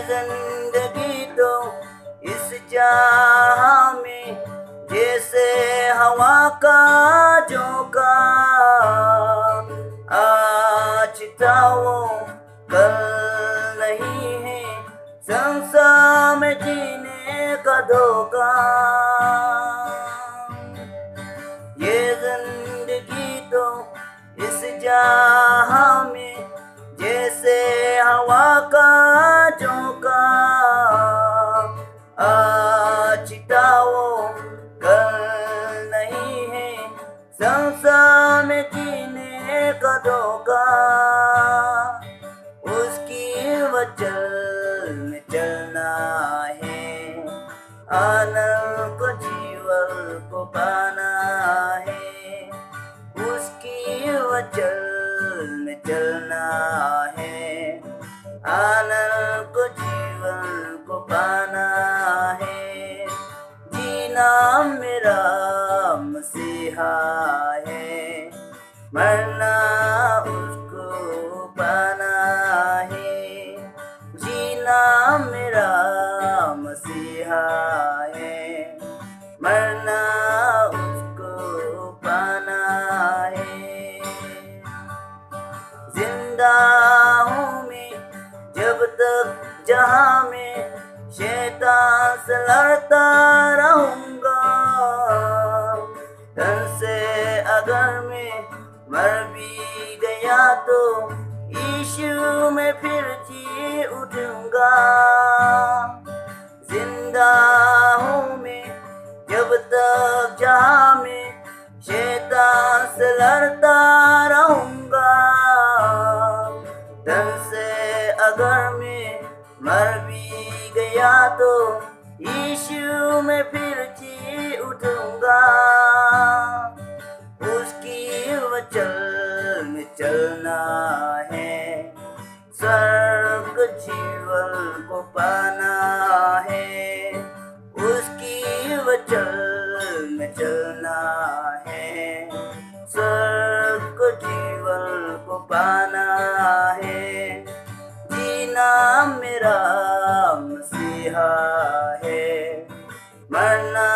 जिंदगी तो इस जहां में जैसे हवा का झोंका, आज था वो कल नहीं है, संसार में जीने का धोखा। ये जिंदगी तो इस जहां में जैसे हवा का झोंका, आज था वो कल नहीं है, संसार में जीने का धोखा। उसकी वचन में चलना है, आनंद को जीवन को पाना है। उसकी वचन में चलना है, आनंद को जीवन को पाना है। जीना मेरा मसीहा है, मरना उसको पाना है। जीना मेरा मसीहा है, मरना उसको पाना है। जिंदा हूँ मैं जब तक जहां में शैतान से लड़ता रहूंगा। तन से अगर मैं मर भी गया तो यीशु में फिर जी उठूंगा। जिंदा हूँ मैं जब तक जहां में शैतान से लड़ता रहूंगा। तन से अगर मैं मर भी गया तो यीशु में फिर जी उठूंगा। उसकी वचन में चलना है, स्वर्ग जीवन को पाना है। उसकी वचन में चलना है, स्वर्ग जीवन को पाना है। जीना मेरा मसीहा है, मरना